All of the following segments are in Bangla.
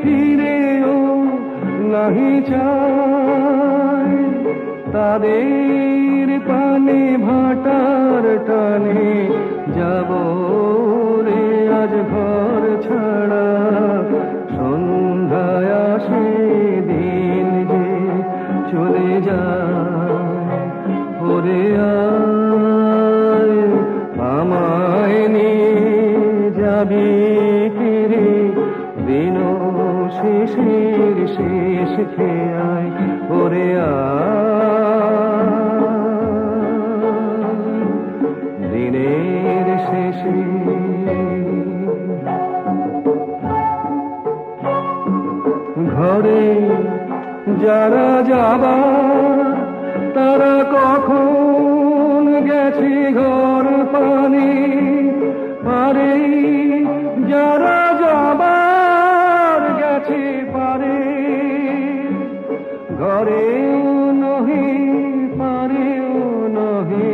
ফিরেও নাহি চায়, তাদের পানে ভাটার টানে যাব রে আজ ঘর ছাড়া। সন্ধ্যায় আসে দিন যে চলে যায়, ওরে আয় আমায় নিয়ে যাবি ফিরে দিন শেষের শেষ খেয়ায়, ওরে দিনের শেষে। ঘরে যারা যাবার তারা কখন গেছে ঘর পানে পারে, যারা যাবার গেছে পারে, ঘরেও নহে পারেও নহে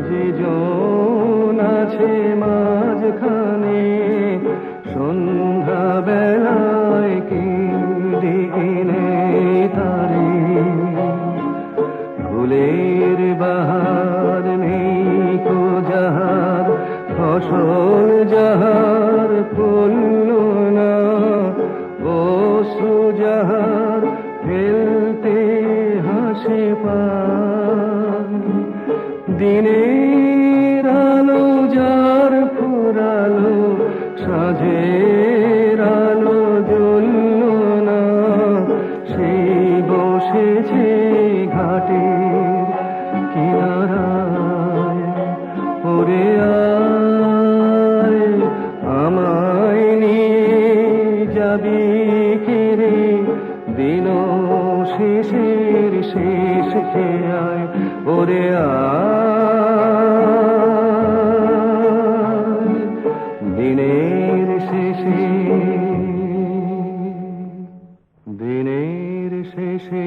যে জন আছে মাঝখানে। সন্ধ্যা বেলায় কি দিনে তারে, ফুলের বাহার নেই কো যাহার, ফসল যাহার ফলল না, অশ্রু যাহার ফেলতে হাসে পায়। দিনের আলো যার ফুরালো, সাঁঝের আলো জ্বলল না, সেই বসেছে ঘাটের কিনারায়, ওরে আয় আমায় নিয়ে যাবি ফিরে দিন শেষের শেষ খেয়ায়, ওরে দিনের শেষে। দিনের শেষে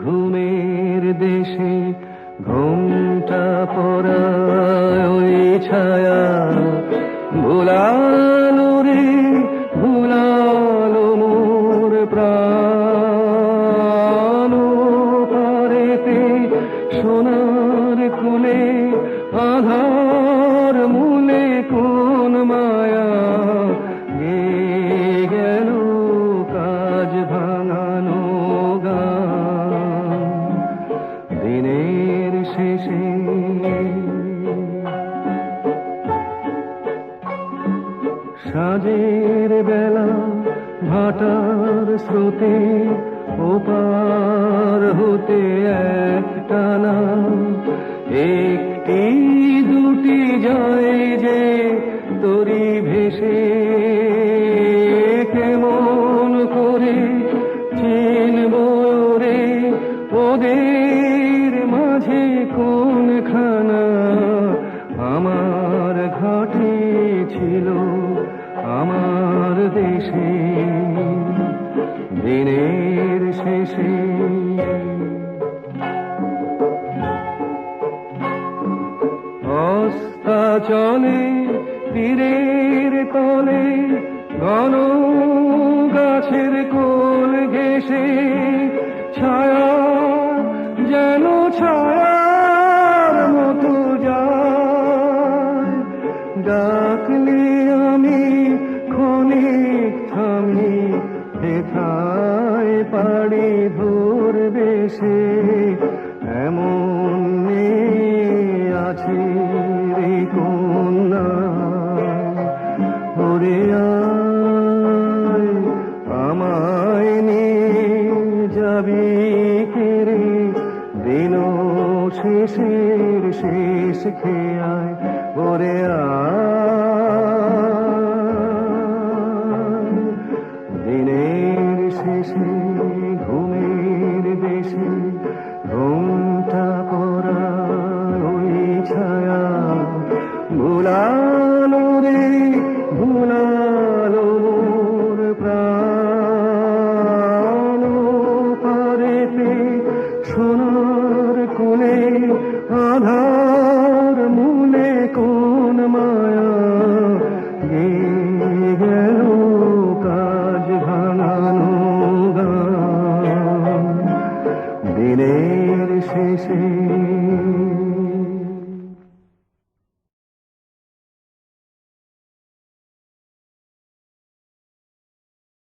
ঘুমের দেশে ঘুমটা পড়ায় ওই ছায়া, ভুলালো রে ভুলালো মোর প্রাণ পারেতে সোনার কুলে আধার মূলে কোন মায়া গেল কাজ ভাঙানো গান। দিনের শেষে সাঁঝের বেলা ভাটার স্রোতে ওপার হতে একটানা, একটি দুটি যায় যে তরি ভেসে, কেমন করে চিনব রে ওদের মাঝে কোনখানা। আমার ঘাটে ছিল আমার দেশে দিনের শেষে। অস্তা চলে তীরের তলে ঘন গাছের কোল ঘেঁষে, ছায়া যেন ছায়ার মতো যায়, ডাকলে আমি ক্ষণিক থামি হেথায় পাড়ি ধরবে সে। এমন আছে রে কন্যা, ওরে আয় আমায় নিয়ে যাবি ফিরে দিন শেষের শেষ খেয়ায়, ওরে দিনের শেষে ঘুমের দেশে ঘুমটা পড়া ওই ছায়া, ভুলালো রে ভুলালো মোর প্রাণ পারেতে সোনার কুলে আধার মূলে কোন মায়া গে